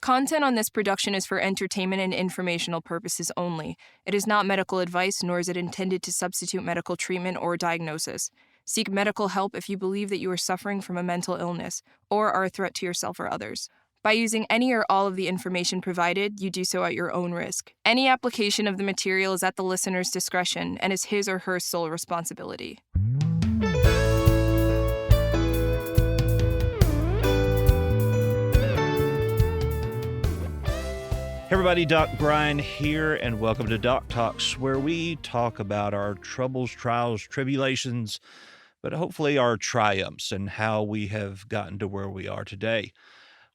content on this production is for entertainment and informational purposes only. It is not medical advice, nor is it intended to substitute medical treatment or diagnosis. Seek medical help if you believe that you are suffering from a mental illness or are a threat to yourself or others. By using any or all of the information provided, you do so at your own risk. Any application of the material is at the listener's discretion and is his or her sole responsibility. Hey everybody, Doc Brian here, and welcome to Doc Talks, where we talk about our troubles, trials, tribulations, but hopefully our triumphs and how we have gotten to where we are today.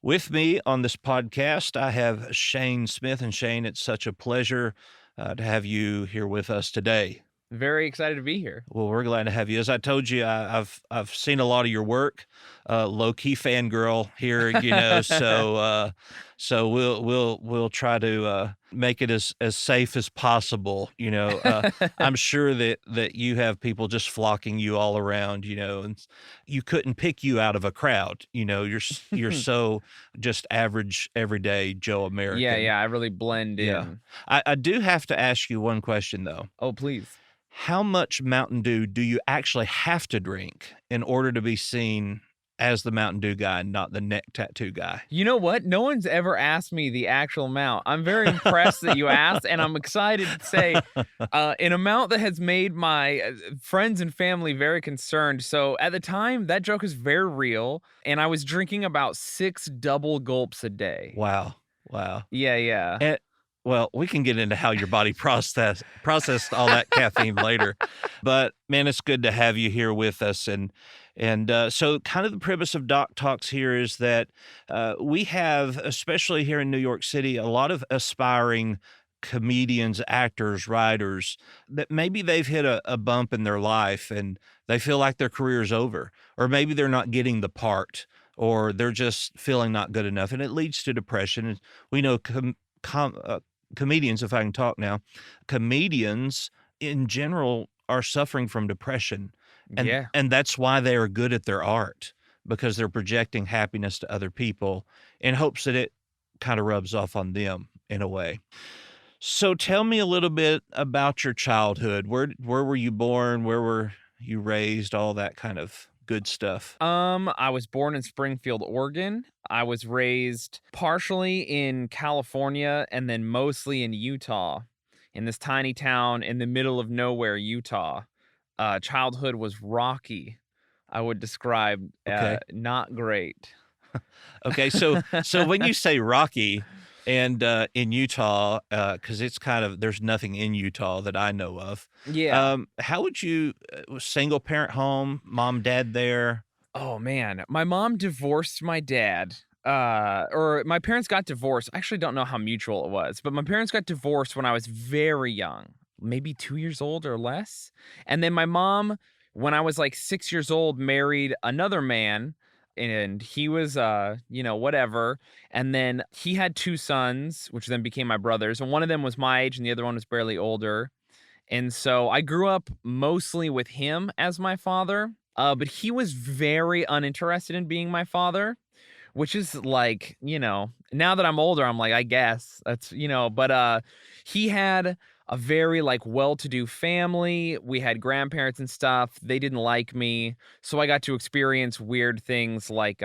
With me on this podcast, I have Shayne Smith. And Shayne, it's such a pleasure to have you here with us today. Very excited to be here. Well, we're glad to have you. As I told you, I've seen a lot of your work. Low-key fangirl here, so we'll try to make it as safe as possible. I'm sure that you have people just flocking you all around. And you couldn't pick you out of a crowd. You're so just average, everyday Joe American. Yeah, I really blend in. I do have to ask you one question though. Oh, please. How much Mountain Dew do you actually have to drink in order to be seen as the Mountain Dew guy, not the neck tattoo guy? You know what? No one's ever asked me the actual amount. I'm very impressed that you asked, and I'm excited to say an amount that has made my friends and family very concerned. So at the time, that joke is very real, and I was drinking about 6 double gulps a day. Wow. Yeah. Well, we can get into how your body processed all that caffeine later. But, man, it's good to have you here with us. And so kind of the premise of Doc Talks here is that we have, especially here in New York City, a lot of aspiring comedians, actors, writers, that maybe they've hit a bump in their life and they feel like their career's over. Or maybe they're not getting the part, or they're just feeling not good enough. And it leads to depression. And we know comedians, if I can talk now, comedians in general are suffering from depression. And that's why they are good at their art, because they're projecting happiness to other people in hopes that it kind of rubs off on them in a way. So tell me a little bit about your childhood. Where were you born? Where were you raised? All that kind of good stuff. I was born in Springfield, Oregon. I was raised partially in California and then mostly in Utah, in this tiny town in the middle of nowhere, Utah. Childhood was rocky. I would describe not great. Okay, so when you say rocky, and in Utah, because it's kind of, there's nothing in Utah that I know of. Yeah. How would you, single parent home, mom, dad there? Oh, man. My mom divorced my dad. Or my parents got divorced. I actually don't know how mutual it was, but my parents got divorced when I was very young, maybe 2 years old or less. And then my mom, when I was like 6 years old, married another man. And he was, whatever. And then he had 2 sons, which then became my brothers. And one of them was my age and the other one was barely older. And so I grew up mostly with him as my father. But he was very uninterested in being my father, which is like, now that I'm older, I'm like, I guess that's, but he had a very well-to-do family. We had grandparents and stuff. They didn't like me. So I got to experience weird things like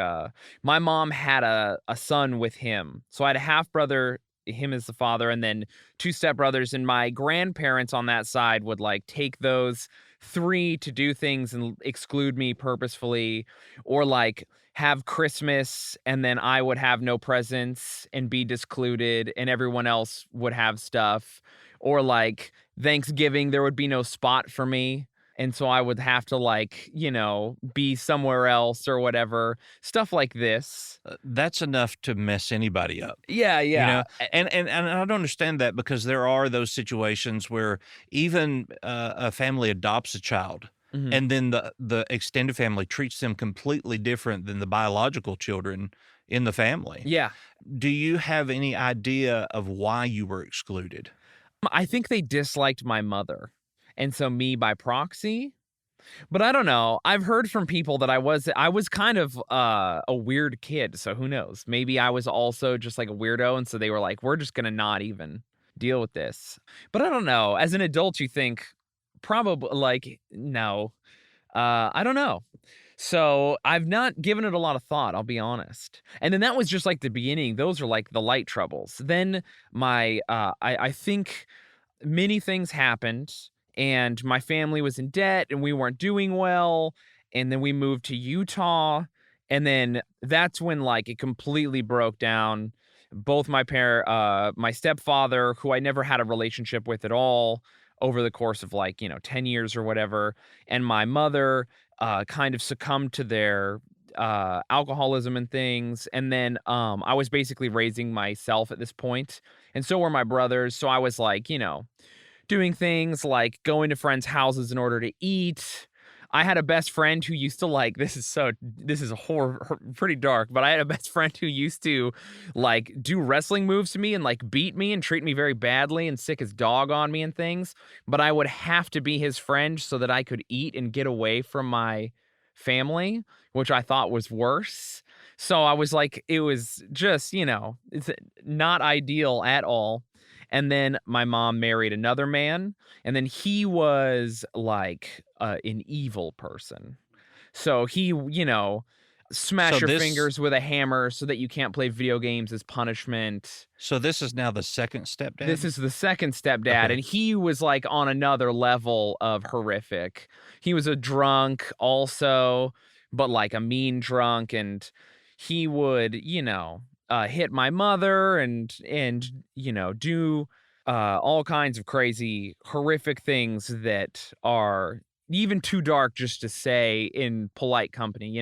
my mom had a son with him. So I had a half-brother, him as the father, and then 2 stepbrothers. And my grandparents on that side would take those 3 to do things and exclude me purposefully, or have Christmas and then I would have no presents and be discluded and everyone else would have stuff. Or Thanksgiving, there would be no spot for me. And so I would have to be somewhere else or whatever. Stuff like this. That's enough to mess anybody up. Yeah. And I don't understand that, because there are those situations where even a family adopts a child. Mm-hmm. And then the extended family treats them completely different than the biological children in the family. Yeah. Do you have any idea of why you were excluded? I think they disliked my mother. And so me by proxy. But I don't know. I've heard from people that I was kind of a weird kid, so who knows? Maybe I was also just like a weirdo, and so they were like, "We're just gonna not even deal with this." But I don't know. As an adult, you think probably like no. I don't know. So I've not given it a lot of thought, I'll be honest. And then that was just like the beginning. Those are like the light troubles. Then I think many things happened and my family was in debt and we weren't doing well. And then we moved to Utah. And then that's when like it completely broke down. Both my stepfather, who I never had a relationship with at all over the course of like, 10 years or whatever, and my mother kind of succumbed to their alcoholism and things. And then I was basically raising myself at this point, and so were my brothers. So I was like, doing things like going to friends' houses in order to eat. I had a best friend who used to like this is a pretty dark, but I had a best friend who used to like do wrestling moves to me and like beat me and treat me very badly and sick his dog on me and things, but I would have to be his friend so that I could eat and get away from my family, which I thought was worse. So I was like, it was just, it's not ideal at all. And then my mom married another man, and then he was like an evil person. So he, So smash your this fingers with a hammer so that you can't play video games as punishment. so this is now the second This stepdad? is the second stepdad, Okay. and he was like on another level of horrific. He was a drunk also, but like a mean drunk, and he would, hit my mother and do all kinds of crazy, horrific things that are even too dark just to say in polite company.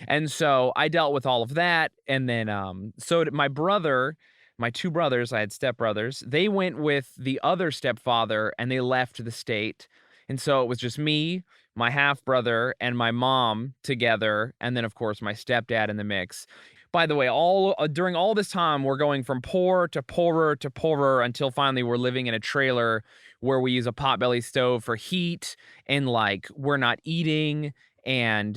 And so I dealt with all of that, and then so did my brother. My two brothers, I had stepbrothers, they went with the other stepfather and they left the state. And so it was just me, my half brother, and my mom together. And then, of course, my stepdad in the mix. By the way, all during all this time, we're going from poor to poorer to poorer until finally we're living in a trailer where we use a potbelly stove for heat and like we're not eating and,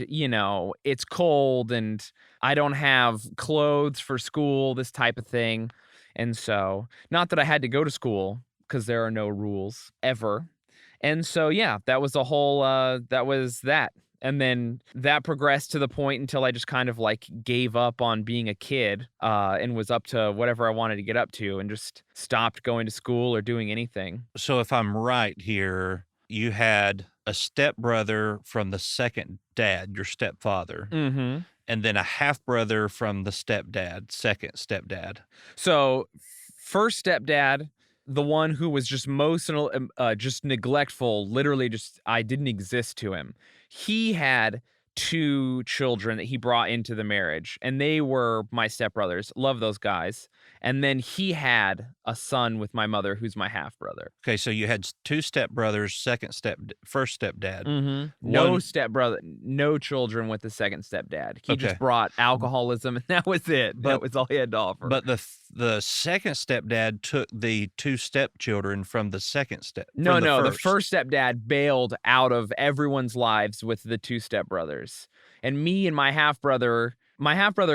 it's cold and I don't have clothes for school, this type of thing. And so, not that I had to go to school because there are no rules ever. And so, yeah, that was the whole, that was that. And then that progressed to the point until I just kind of like gave up on being a kid and was up to whatever I wanted to get up to and just stopped going to school or doing anything. So if I'm right here, you had a stepbrother from the second dad, your stepfather, Mm-hmm. and then a half brother from the stepdad, second stepdad. So, first stepdad, the one who was just just neglectful, literally just I didn't exist to him. He had two children that he brought into the marriage, and they were my stepbrothers. Love those guys. And then he had a son with my mother, who's my half brother. Okay, so you had two stepbrothers, first stepdad. Mm-hmm. No One stepbrother, no children with the second stepdad. He Okay. just brought alcoholism, and that was it. That But- was all he had to offer. But the second stepdad took the two stepchildren from the second step. No, from no, the first stepdad bailed out of everyone's lives with the two stepbrothers. And me and my half brother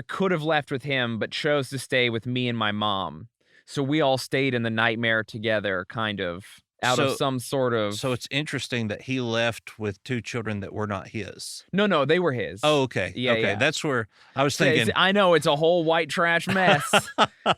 could have left with him, but chose to stay with me and my mom. So we all stayed in the nightmare together, kind of, out of So- some sort of. So it's interesting that he left with two children that were not his. No, they were his. Oh, okay. Yeah, okay. yeah. That's where I was It's- thinking. I know it's a whole white trash mess.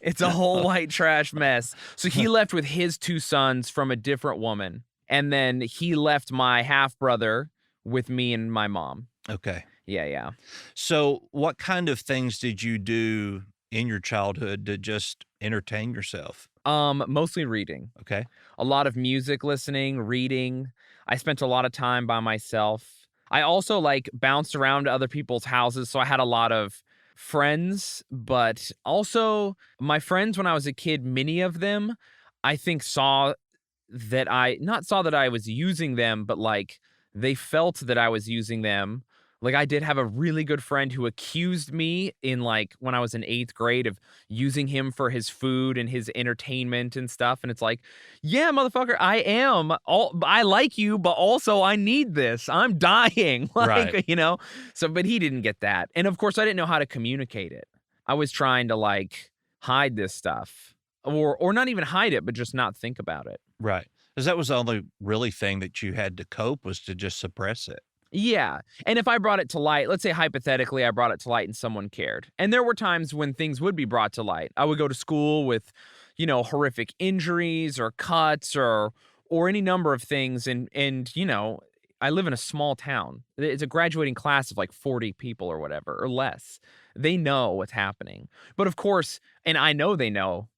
It's a whole white trash mess. So he left with his two sons from a different woman. And then he left my half brother with me and my mom. Okay. Yeah. So what kind of things did you do in your childhood to just entertain yourself? Mostly reading. Okay. A lot of music listening, reading. I spent a lot of time by myself. I also like bounced around to other people's houses, so I had a lot of friends, but also my friends when I was a kid, many of them I think saw that I was using them, but like they felt that I was using them Like, I did have a really good friend who accused me in, like, when I was in 8th grade of using him for his food and his entertainment and stuff, and it's like, "Yeah, motherfucker, I like you, but also I need this. I'm dying." Right. Like, you know? So, but he didn't get that, and, of course, I didn't know how to communicate it. I was trying to, like, hide this stuff, or not even hide it, but just not think about it. Right. Because that was the only really thing that you had to cope was to just suppress it. Yeah, and if I brought it to light, let's say hypothetically I brought it to light and someone cared. And there were times when things would be brought to light. I would go to school with, horrific injuries or cuts or any number of things and I live in a small town. It's a graduating class of like 40 people or whatever or less. They know what's happening. But of course, and I know they know,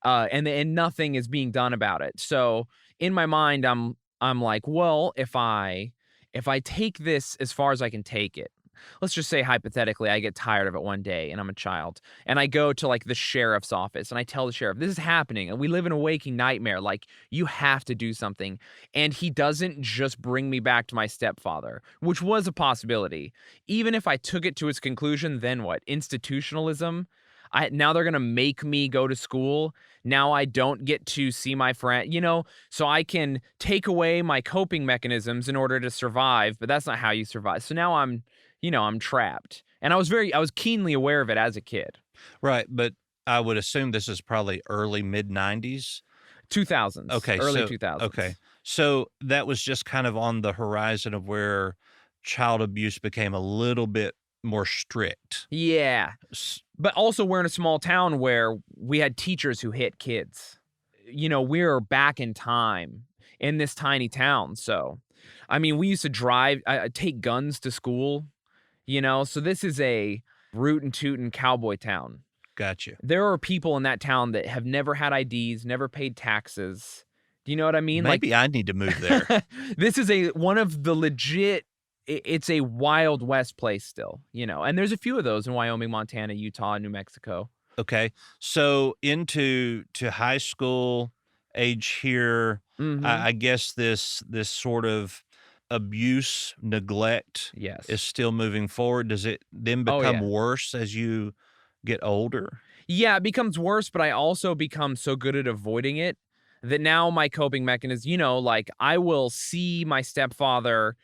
and nothing is being done about it. So in my mind I'm like, well, if I take this as far as I can take it, let's just say hypothetically, I get tired of it one day and I'm a child and I go to like the sheriff's office and I tell the sheriff, this is happening and we live in a waking nightmare. Like, you have to do something. And he doesn't just bring me back to my stepfather, which was a possibility. Even if I took it to its conclusion, then what? Institutionalism? Now they're going to make me go to school. Now I don't get to see my friend, so I can take away my coping mechanisms in order to survive, but that's not how you survive. So now I'm trapped. And I was keenly aware of it as a kid. Right. But I would assume this is probably early mid 90s. 2000s, Okay. early So, 2000s. okay. So that was just kind of on the horizon of where child abuse became a little bit more strict. Yeah. But also we're in a small town where we had teachers who hit kids. We're back in time in this tiny town. So, I mean, we used to take guns to school, so this is a rootin' tootin' cowboy town. Gotcha. There are people in that town that have never had IDs, never paid taxes. Do you know what I mean? Maybe I need to move there. This is one of the legit, it's a Wild West place still, and there's a few of those in Wyoming, Montana, Utah, New Mexico. Okay. So into high school age here, Mhm. I guess this sort of abuse, neglect Yes. is still moving forward. Does it then Oh, become yeah. worse as you get older? Yeah, it becomes worse, but I also become so good at avoiding it that now my coping mechanism, like I will see my stepfather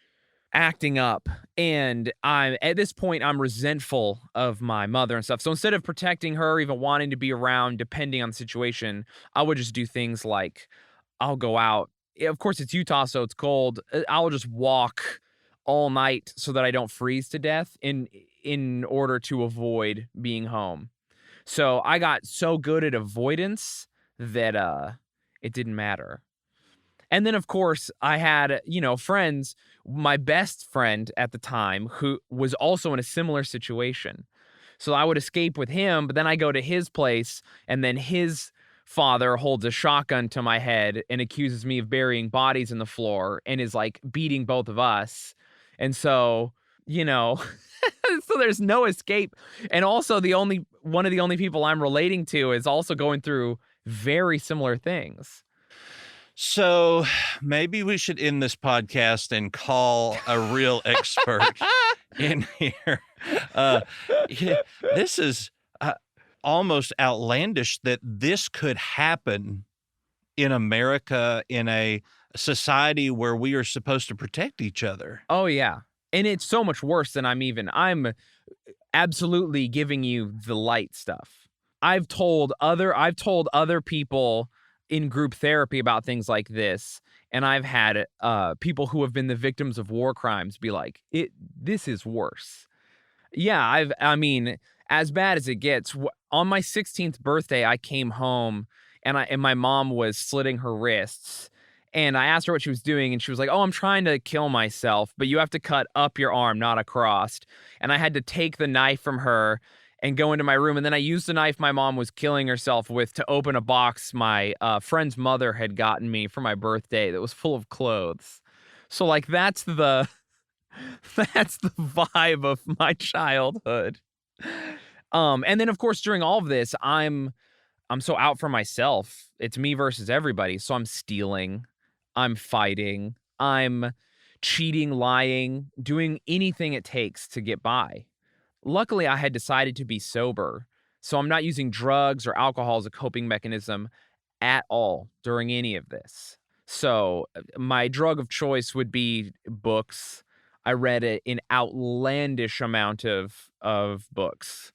acting up and at this point I'm resentful of my mother and stuff. So instead of protecting her, even wanting to be around, depending on the situation, I would just do things like I'll go out. Of course, it's Utah, so it's cold. I'll just walk all night so that I don't freeze to death in order to avoid being home. So I got so good at avoidance that it didn't matter. And then of course I had, friends, my best friend at the time who was also in a similar situation. So I would escape with him, but then I go to his place and then his father holds a shotgun to my head and accuses me of burying bodies in the floor and is like beating both of us. And so, so there's no escape. And also one of the only people I'm relating to is also going through very similar things. So maybe we should end this podcast and call a real expert in here. Yeah, this is almost outlandish that this could happen in America, in a society where we are supposed to protect each other. Oh yeah. And it's so much worse than I'm absolutely giving you the light stuff. I've told other people in group therapy about things like this, and I've had people who have been the victims of war crimes be like, this is worse. Yeah, I mean, as bad as it gets. On my 16th birthday, I came home and my mom was slitting her wrists. And I asked her what she was doing, and she was like, "Oh, I'm trying to kill myself, but you have to cut up your arm, not across." And I had to take the knife from her and go into my room, and then I used the knife my mom was killing herself with to open a box my friend's mother had gotten me for my birthday that was full of clothes. So, like, that's the vibe of my childhood. And then, of course, during all of this, I'm so out for myself. It's me versus everybody. So I'm stealing. I'm fighting. I'm cheating, lying, doing anything it takes to get by. Luckily, I had decided to be sober, so I'm not using drugs or alcohol as a coping mechanism at all during any of this. So, my drug of choice would be books. I read an outlandish amount of books.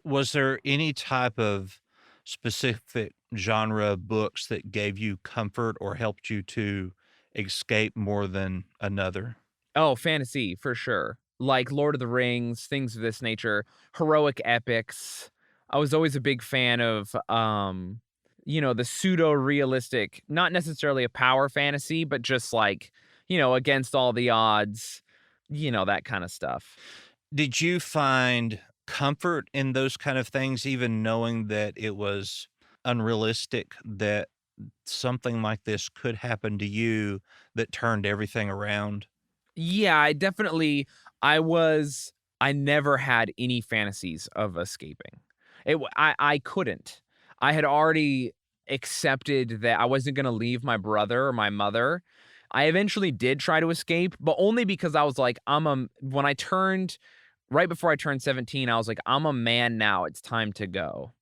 Was there any type of specific genre of books that gave you comfort or helped you to escape more than another? Oh, fantasy for sure. Like Lord of the Rings, things of this nature, heroic epics. I was always a big fan of the pseudo realistic, not necessarily a power fantasy, but just like, against all the odds, that kind of stuff. Did you find comfort in those kind of things, even knowing that it was unrealistic, that something like this could happen to you that turned everything around? Yeah, I never had any fantasies of escaping. I couldn't. I had already accepted that I wasn't gonna leave my brother or my mother. I eventually did try to escape, but only because I was like, when I turned right before I turned 17, I was like, I'm a man now, it's time to go.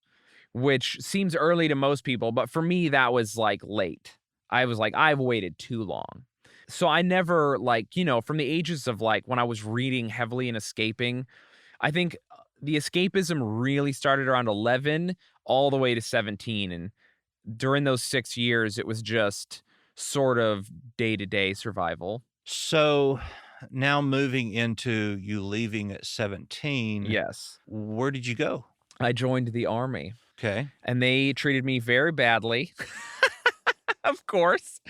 Which seems early to most people, but for me, that was like late. I was like, I've waited too long. So I never from the ages of like when I was reading heavily and escaping, I think the escapism really started around 11 all the way to 17. And during those 6 years, it was just sort of day to day survival. So now moving into you leaving at 17, Yes. where did you go? I joined the army Okay. and they treated me very badly. Of course.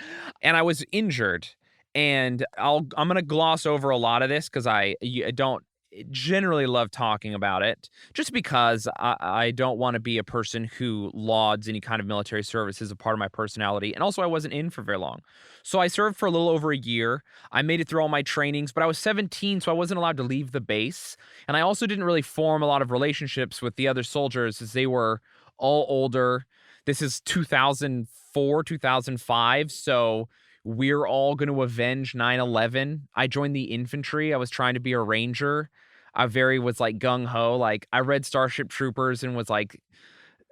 And I was injured. And I'm gonna gloss over a lot of this because I don't generally love talking about it, just because I don't want to be a person who lauds any kind of military service as a part of my personality. And also, I wasn't in for very long. So I served for a little over a year. I made it through all my trainings, but I was 17, so I wasn't allowed to leave the base. And I also didn't really form a lot of relationships with the other soldiers as they were all older. This is 2004, 2005. So we're all going to avenge 9/11. I joined the infantry. I was trying to be a ranger. Was like gung ho. Like I read Starship Troopers and was like,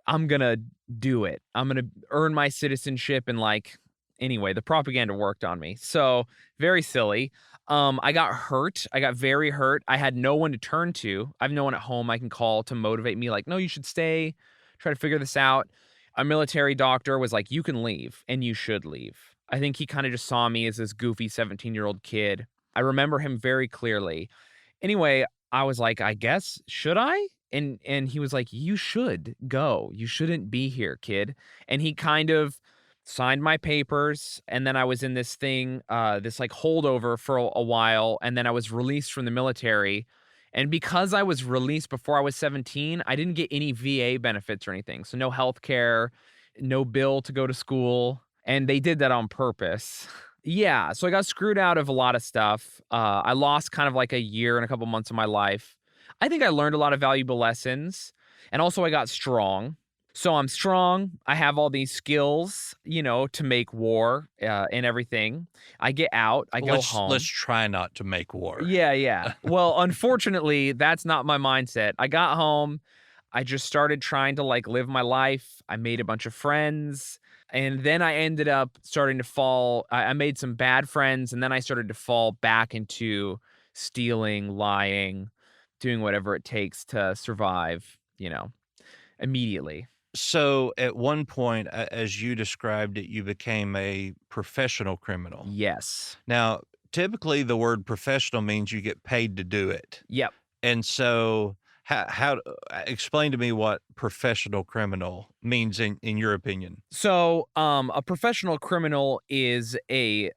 I'm going to do it. I'm going to earn my citizenship. And like, anyway, the propaganda worked on me. So very silly. I got hurt. I got very hurt. I had no one to turn to. I have no one at home I can call to motivate me. Like, no, you should stay. Try to figure this out. A military doctor was like, you can leave and you should leave. I think he kind of just saw me as this goofy 17-year-old kid. I remember him very clearly. Anyway, I was like, I guess, should I? And he was like, you should go. You shouldn't be here, kid. And he kind of signed my papers. And then I was in this thing, this like holdover for a while. And then I was released from the military. And because I was released before I was 17, I didn't get any VA benefits or anything. So no health care, no bill to go to school. And they did that on purpose. Yeah, so I got screwed out of a lot of stuff. I lost kind of like a year and a couple months of my life. I think I learned a lot of valuable lessons. And also I got strong. So I'm strong. I have all these skills, to make war and everything. I get out. I go home. Let's try not to make war. Yeah. Well, unfortunately, that's not my mindset. I got home. I just started trying to like live my life. I made a bunch of friends. And then I ended up starting to fall. I made some bad friends, and then I started to fall back into stealing, lying, doing whatever it takes to survive, immediately. So at one point, as you described it, you became a professional criminal. Yes. Now, typically the word professional means you get paid to do it. Yep. And so how explain to me what professional criminal means in your opinion. So, a professional criminal is a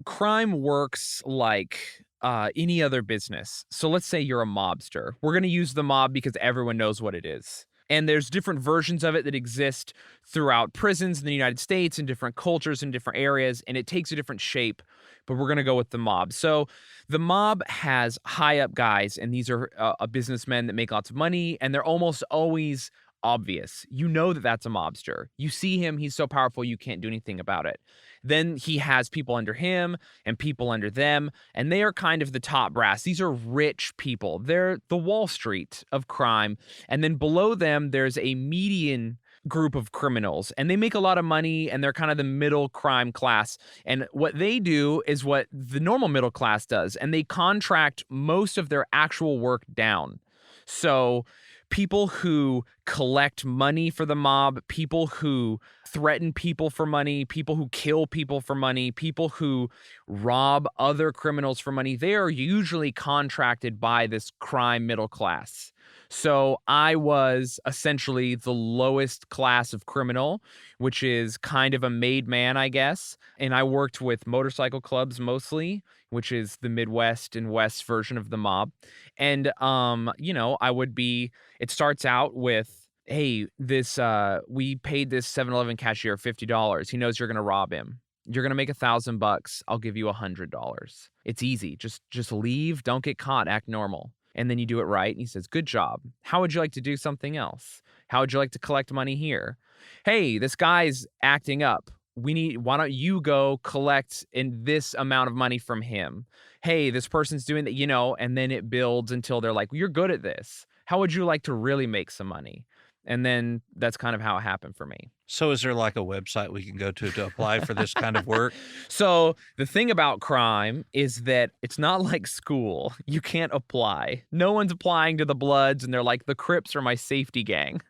crime works like any other business. So let's say you're a mobster. We're going to use the mob because everyone knows what it is. And there's different versions of it that exist throughout prisons in the United States and different cultures in different areas, and it takes a different shape, but we're going to go with the mob. So the mob has high up guys, and these are businessmen that make lots of money, and they're almost always obvious. You know that that's a mobster. You see him, he's so powerful, you can't do anything about it. Then he has people under him and people under them, and they are kind of the top brass. These are rich people. They're the Wall Street of crime. And then below them, there's a median group of criminals, and they make a lot of money, and they're kind of the middle crime class. And what they do is what the normal middle class does, and they contract most of their actual work down. So people who collect money for the mob, people who threaten people for money, people who kill people for money, people who rob other criminals for money, they are usually contracted by this crime middle class. So I was essentially the lowest class of criminal, which is kind of a made man, I guess. And I worked with motorcycle clubs mostly, which is the Midwest and West version of the mob. And, I would be, it starts out with, hey, we paid this 7-Eleven cashier $50. He knows you're going to rob him. You're going to make $1,000. I'll give you $100. It's easy. Just leave. Don't get caught. Act normal. And then you do it right. And he says, good job. How would you like to do something else? How would you like to collect money here? Hey, this guy's acting up. Why don't you go collect in this amount of money from him? Hey, this person's doing that, and then it builds until they're like, you're good at this. How would you like to really make some money? And then that's kind of how it happened for me. So is there like a website we can go to apply for this kind of work? So the thing about crime is that it's not like school. You can't apply. No one's applying to the Bloods and they're like, the Crips are my safety gang,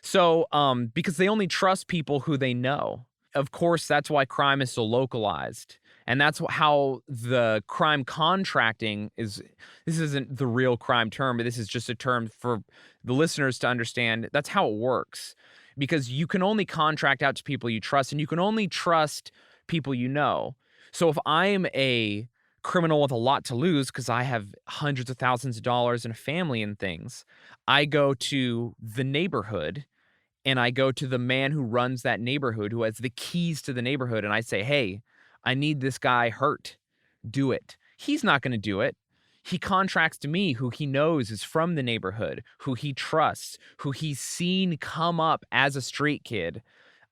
So because they only trust people who they know. Of course, that's why crime is so localized. And that's how the crime contracting is. This isn't the real crime term, but this is just a term for the listeners to understand. That's how it works, because you can only contract out to people you trust, and you can only trust people you know. So if I'm a criminal with a lot to lose because I have hundreds of thousands of dollars and a family and things, I go to the neighborhood and I go to the man who runs that neighborhood, who has the keys to the neighborhood, and I say, hey, I need this guy hurt. Do it. He's not going to do it. He contracts to me, who he knows is from the neighborhood, who he trusts, who he's seen come up as a street kid.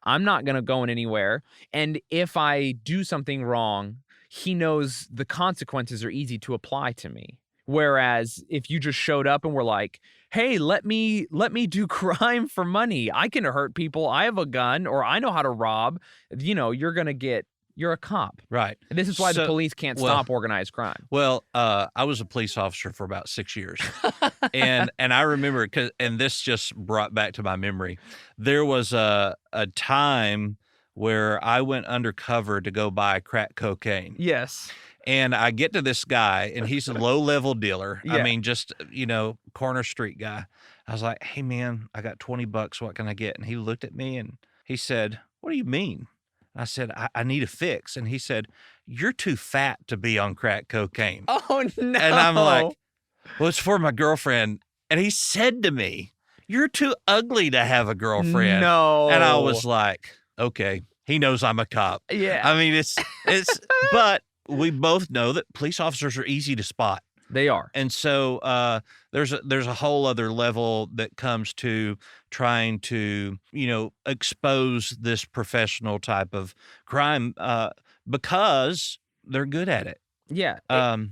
I'm not going to go anywhere. And if I do something wrong, he knows the consequences are easy to apply to me. Whereas if you just showed up and were like, hey, let me do crime for money. I can hurt people. I have a gun, or I know how to rob. You're a cop. Right. And this is why the police can't stop organized crime. Well, I was a police officer for about 6 years. and I remember, and this just brought back to my memory, there was a time where I went undercover to go buy crack cocaine. Yes. And I get to this guy, and he's a low-level dealer. Yeah. I mean, just, corner street guy. I was like, hey, man, I got $20. What can I get? And he looked at me, and he said, what do you mean? I said, I need a fix. And he said, you're too fat to be on crack cocaine. Oh, no. And I'm like, well, it's for my girlfriend. And he said to me, you're too ugly to have a girlfriend. No. And I was like, okay, he knows I'm a cop. Yeah. I mean, it's, but we both know that police officers are easy to spot. They are. And so there's a whole other level that comes to trying to, expose this professional type of crime because they're good at it. Yeah.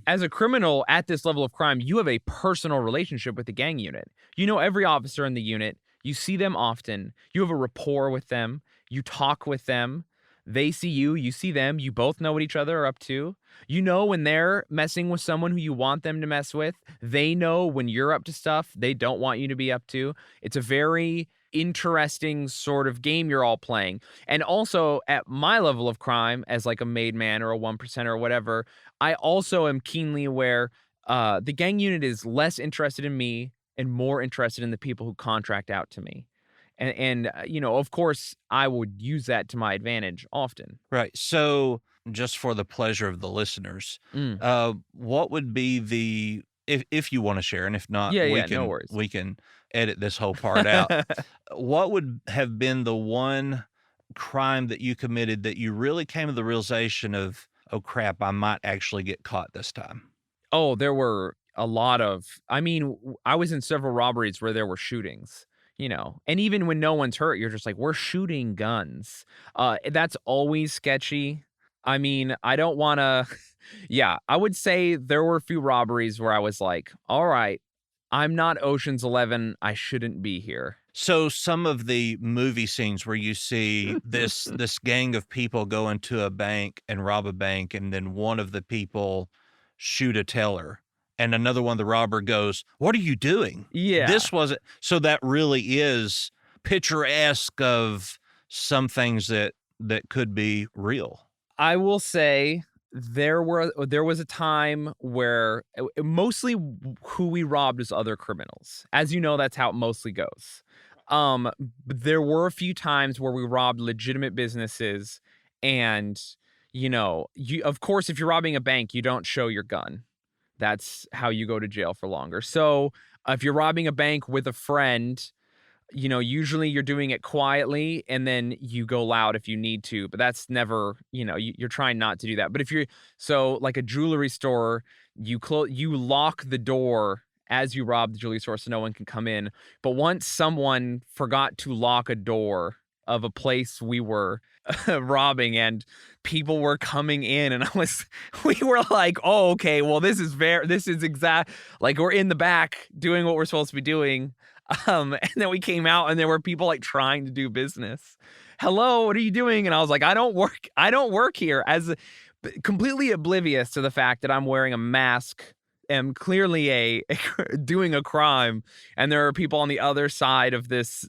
As a criminal at this level of crime, you have a personal relationship with the gang unit. You know every officer in the unit. You see them often. You have a rapport with them. You talk with them. They see you, you see them, you both know what each other are up to. You know when they're messing with someone who you want them to mess with. They know when you're up to stuff they don't want you to be up to. It's a very interesting sort of game you're all playing. And also at my level of crime, as like a made man or a 1% or whatever, I also am keenly aware the gang unit is less interested in me and more interested in the people who contract out to me. And of course, I would use that to my advantage often. Right. So just for the pleasure of the listeners, what would be if you want to share, and if not, no worries. We can edit this whole part out. What would have been the one crime that you committed that you really came to the realization of, oh, crap, I might actually get caught this time? Oh, there were a lot of, I was in several robberies where there were shootings. And even when no one's hurt, you're just like, we're shooting guns. That's always sketchy. I mean, I don't want to. Yeah, I would say there were a few robberies where I was like, all right, I'm not Ocean's 11. I shouldn't be here. So some of the movie scenes where you see this gang of people go into a bank and rob a bank, and then one of the people shoot a teller, and another one, the robber goes, "What are you doing?" Yeah. This wasn't so that really is picturesque of some things that could be real. I will say there was a time where mostly who we robbed was other criminals. As you know, that's how it mostly goes. But there were a few times where we robbed legitimate businesses, and you of course, if you're robbing a bank, you don't show your gun. That's how you go to jail for longer. So if you're robbing a bank with a friend, usually you're doing it quietly and then you go loud if you need to, but that's never, you're trying not to do that. But if you're, so like a jewelry store, you lock the door as you rob the jewelry store so no one can come in. But once someone forgot to lock a door of a place we were robbing and people were coming in, and we were like, oh, okay, well, this is exact, like we're in the back doing what we're supposed to be doing. And then we came out and there were people like trying to do business. Hello, what are you doing? And I was like, I don't work here, completely oblivious to the fact that I'm wearing a mask, am clearly doing a crime, and there are people on the other side of this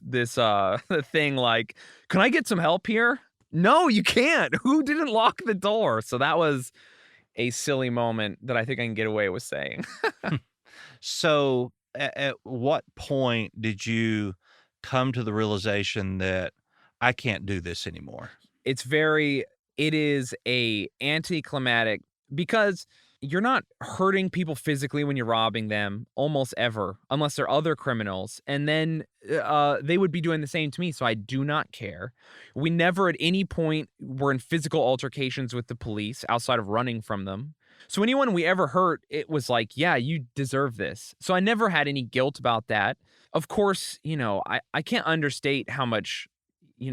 thing like, can I get some help here? No, you can't. Who didn't lock the door? So that was a silly moment that I think I can get away with saying. So at what point did you come to the realization that I can't do this anymore? It is a anticlimactic because you're not hurting people physically when you're robbing them almost ever, unless they're other criminals. And then they would be doing the same to me. So I do not care. We never at any point were in physical altercations with the police outside of running from them. So anyone we ever hurt, it was like, yeah, you deserve this. So I never had any guilt about that. Of course, I can't understate how much,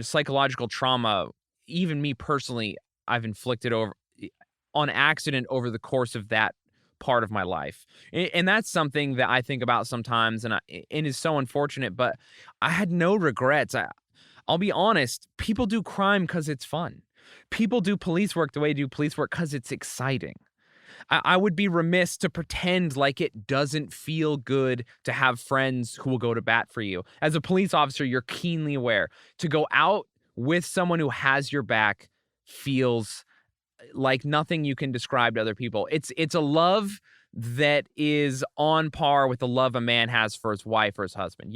psychological trauma, even me personally, I've inflicted on accident over the course of that part of my life. And that's something that I think about sometimes, and is so unfortunate, but I had no regrets. I'll be honest, people do crime because it's fun. People do police work the way they do police work because it's exciting. I would be remiss to pretend like it doesn't feel good to have friends who will go to bat for you. As a police officer, you're keenly aware. To go out with someone who has your back feels like nothing you can describe to other people. It's a love that is on par with the love a man has for his wife or his husband.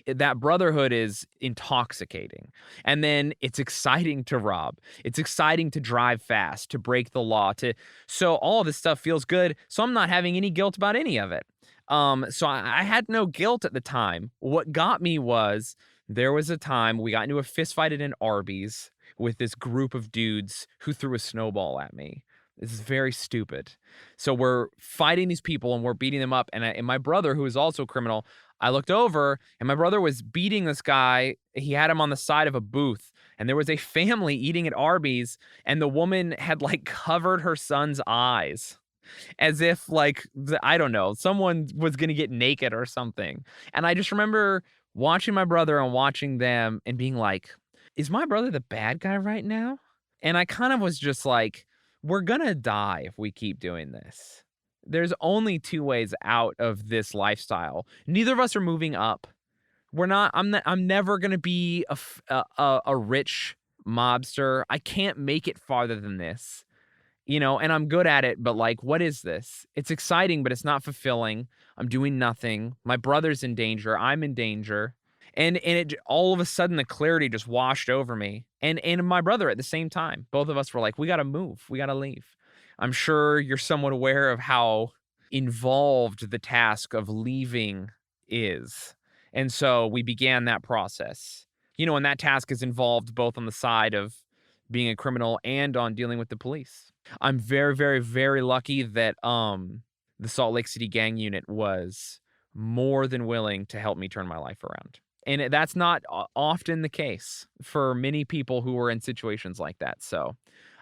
That brotherhood is intoxicating. And then it's exciting to rob. It's exciting to drive fast, to break the law, so all of this stuff feels good. So I'm not having any guilt about any of it. So I had no guilt at the time. What got me was there was a time we got into a fist fight at an Arby's with this group of dudes who threw a snowball at me. This is very stupid. So we're fighting these people and we're beating them up. And my brother, who is also a criminal, I looked over and my brother was beating this guy. He had him on the side of a booth, and there was a family eating at Arby's, and the woman had like covered her son's eyes as if I don't know, someone was going to get naked or something. And I just remember watching my brother and watching them and being like, is my brother the bad guy right now? And I kind of was just like, we're gonna die if we keep doing this. There's only two ways out of this lifestyle. Neither of us are moving up. I'm never gonna be a rich mobster. I can't make it farther than this. And I'm good at it, but what is this? It's exciting, but it's not fulfilling. I'm doing nothing. My brother's in danger. I'm in danger. And it all of a sudden the clarity just washed over me. And my brother at the same time. Both of us were like, we got to move. We got to leave. I'm sure you're somewhat aware of how involved the task of leaving is. And so we began that process. And that task is involved both on the side of being a criminal and on dealing with the police. I'm very, very, very lucky that the Salt Lake City gang unit was more than willing to help me turn my life around. And that's not often the case for many people who are in situations like that. So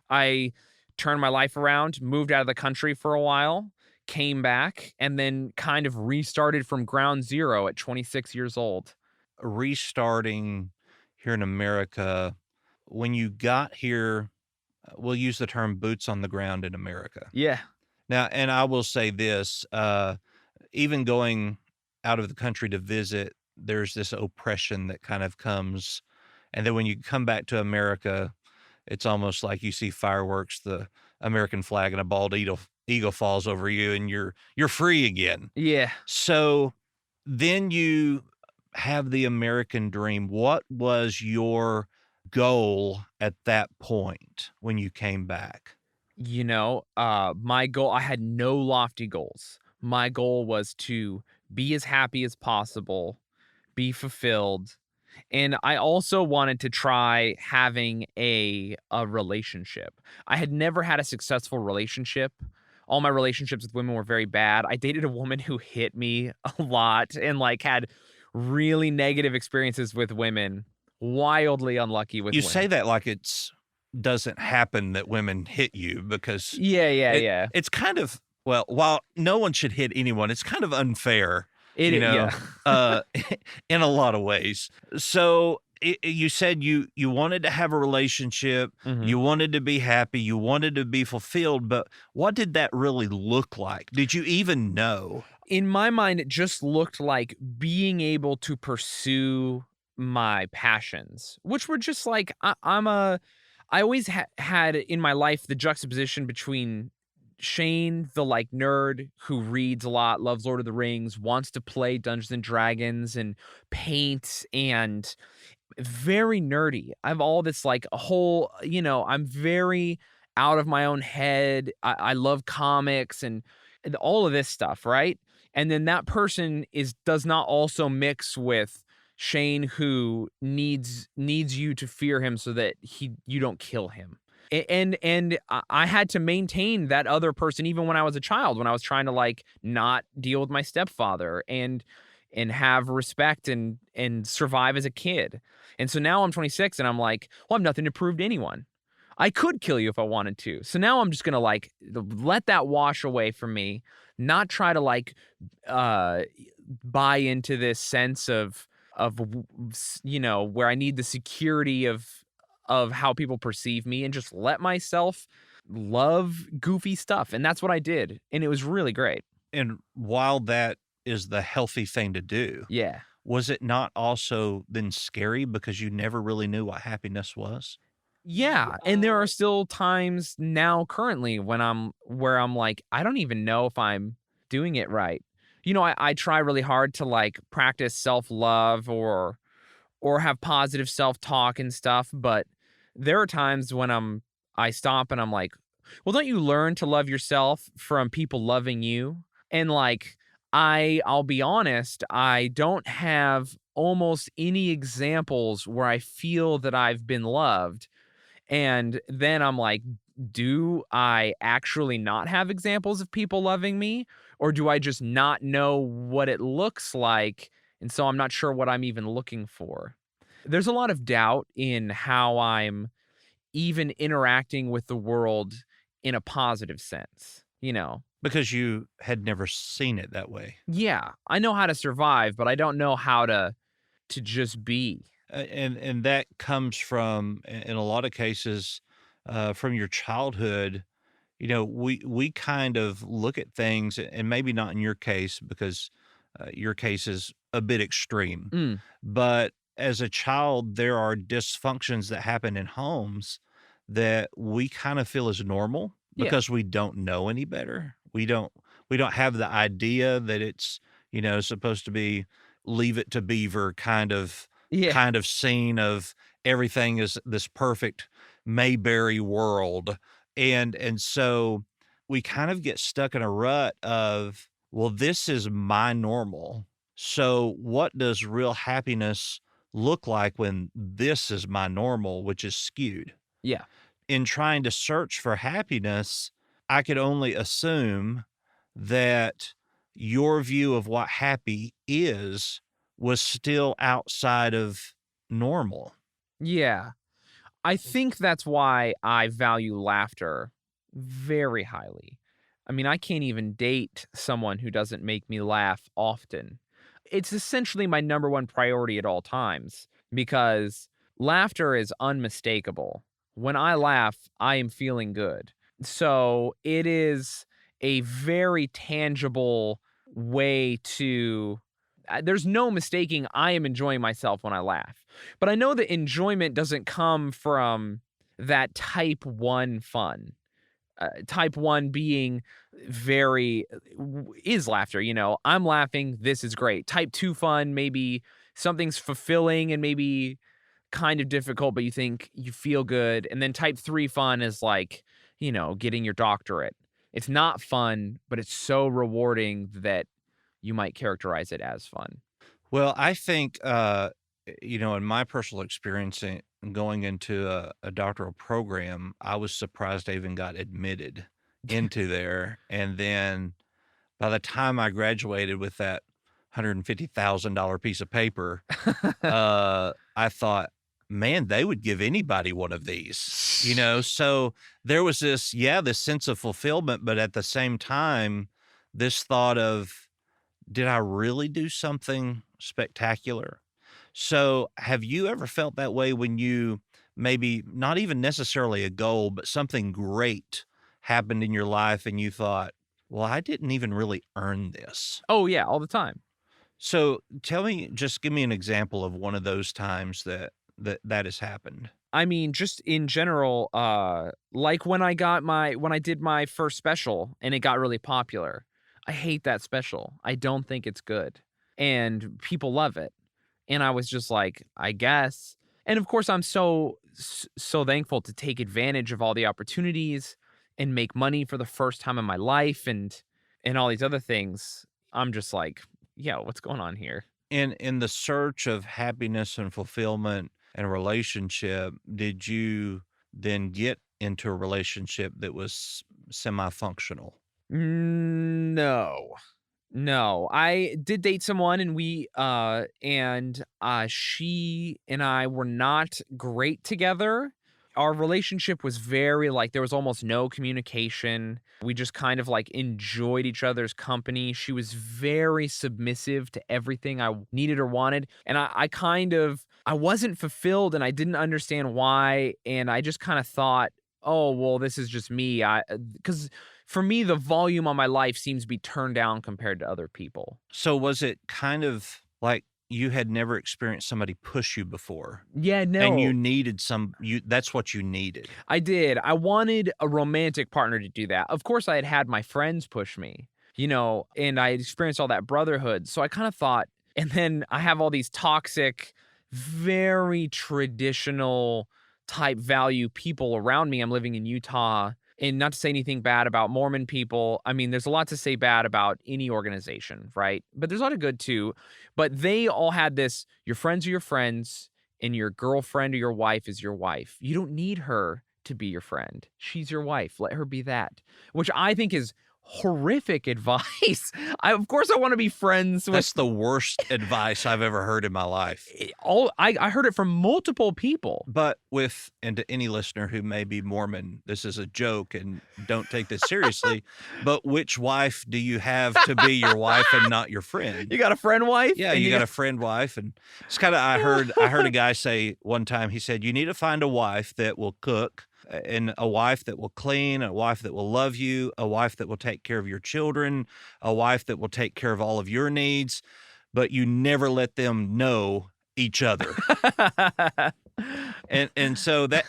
I turned my life around, moved out of the country for a while, came back, and then kind of restarted from ground zero at 26 years old. Restarting here in America, when you got here, we'll use the term boots on the ground in America. Yeah. Now, and I will say this, even going out of the country to visit, there's this oppression that kind of comes. And then when you come back to America, it's almost like you see fireworks, the American flag, and a bald eagle falls over you, and you're free again. Yeah. So then you have the American dream. What was your goal at that point when you came back? My goal, I had no lofty goals. My goal was to be as happy as possible, be fulfilled. And I also wanted to try having a relationship. I had never had a successful relationship. All my relationships with women were very bad. I dated a woman who hit me a lot and like had really negative experiences with women. Wildly unlucky with You women. say that like it's doesn't happen that women hit you, because Yeah. it's kind of, well, while no one should hit anyone, it's kind of unfair, Yeah. uh, in a lot of ways. So you said you wanted to have a relationship, Mhm. you wanted to be happy, you wanted to be fulfilled, but what did that really look like? Did you even know? In my mind, it just looked like being able to pursue my passions, which were just like I always had in my life the juxtaposition between Shayne, the like nerd who reads a lot, loves Lord of the Rings, wants to play Dungeons and Dragons and paint, and very nerdy. I have all this like a whole, I'm very out of my own head. I love comics and all of this stuff, right? And then that person does not also mix with Shayne, who needs you to fear him so that you don't kill him. And I had to maintain that other person even when I was a child, when I was trying to like not deal with my stepfather and have respect and survive as a kid. And so now I'm 26 and I'm like, well, I have nothing to prove to anyone. I could kill you if I wanted to. So now I'm just gonna like let that wash away from me, not try to like uh buy into this sense of where I need the security of how people perceive me, and just let myself love goofy stuff. And that's what I did. And it was really great. And while that is the healthy thing to do, Yeah. was it not also then scary because you never really knew what happiness was? Yeah, and there are still times now currently when I'm like, I don't even know if I'm doing it right. I try really hard to like practice self-love or have positive self-talk and stuff, but there are times when I stop and I'm like, well, don't you learn to love yourself from people loving you? And like I'll be honest, I don't have almost any examples where I feel that I've been loved. And then I'm like, do I actually not have examples of people loving me? Or do I just not know what it looks like? And so I'm not sure what I'm even looking for. There's a lot of doubt in how I'm even interacting with the world in a positive sense. Because you had never seen it that way. Yeah, I know how to survive, but I don't know how to just be. And that comes from, in a lot of cases, from your childhood. We kind of look at things, and maybe not in your case, because your case is a bit extreme. Mm, But as a child, there are dysfunctions that happen in homes that we kind of feel is normal yeah, because we don't know any better. We don't have the idea that it's, supposed to be leave it to beaver yeah, kind of scene of everything is this perfect Mayberry world. And so we kind of get stuck in a rut of, well, this is my normal. So what does real happiness look like when this is my normal, which is skewed? yeah, In trying to search for happiness, I could only assume that your view of what happy is was still outside of normal. Yeah. I think that's why I value laughter very highly. I mean, I can't even date someone who doesn't make me laugh often. It's essentially my number one priority at all times because laughter is unmistakable. When I laugh, I am feeling good. So it is a very tangible way to. There's no mistaking I am enjoying myself when I laugh. But I know that enjoyment doesn't come from that type 1 fun. Type 1 being is laughter, I'm laughing, this is great. Type 2 fun, maybe something's fulfilling and maybe kind of difficult, but you think you feel good. And then type 3 fun is like, getting your doctorate. It's not fun, but it's so rewarding that you might characterize it as fun. Well, I think, in my personal experience going into a doctoral program, I was surprised I even got admitted into there. And then by the time I graduated with that $150,000 piece of paper, I thought, man, they would give anybody one of these, So there was this sense of fulfillment, but at the same time, this thought of, did I really do something spectacular? So have you ever felt that way when you maybe not even necessarily a goal, but something great happened in your life and you thought, well, I didn't even really earn this? Oh, yeah, all the time. So just give me an example of one of those times that has happened. I mean, just in general, like when I did my first special and it got really popular. I hate that special. I don't think it's good. And people love it. And I was just like, I guess. And of course, I'm so thankful to take advantage of all the opportunities and make money for the first time in my life and all these other things. I'm just like, yeah, what's going on here? In the search of happiness and fulfillment and a relationship, did you then get into a relationship that was semi-functional? No. No. I did date someone and she and I were not great together. Our relationship was very there was almost no communication. We just kind of enjoyed each other's company. She was very submissive to everything I needed or wanted. And I wasn't fulfilled and I didn't understand why. And I just kind of thought, oh, well, this is just me. Because for me, the volume on my life seems to be turned down compared to other people. So was it kind of like you had never experienced somebody push you before? Yeah, no. And you needed that's what you needed. I did. I wanted a romantic partner to do that. Of course, I had my friends push me, and I had experienced all that brotherhood. So I kind of thought, and then I have all these toxic, very traditional type value people around me. I'm living in Utah. And not to say anything bad about Mormon people. I mean, there's a lot to say bad about any organization, right? But there's a lot of good too. But they all had this, your friends are your friends, and your girlfriend or your wife is your wife. You don't need her to be your friend. She's your wife. Let her be that. Which I think is horrific advice. Of course I want to be friends with. That's the worst advice I've ever heard in my life. I heard it from multiple people. But and to any listener who may be Mormon, this is a joke and don't take this seriously, but which wife do you have to be your wife and not your friend? You got a friend wife? Yeah, you got a friend wife. And it's kind of, I heard a guy say one time, he said, you need to find a wife that will cook, and a wife that will clean, a wife that will love you, a wife that will take care of your children, a wife that will take care of all of your needs, but you never let them know each other. and so that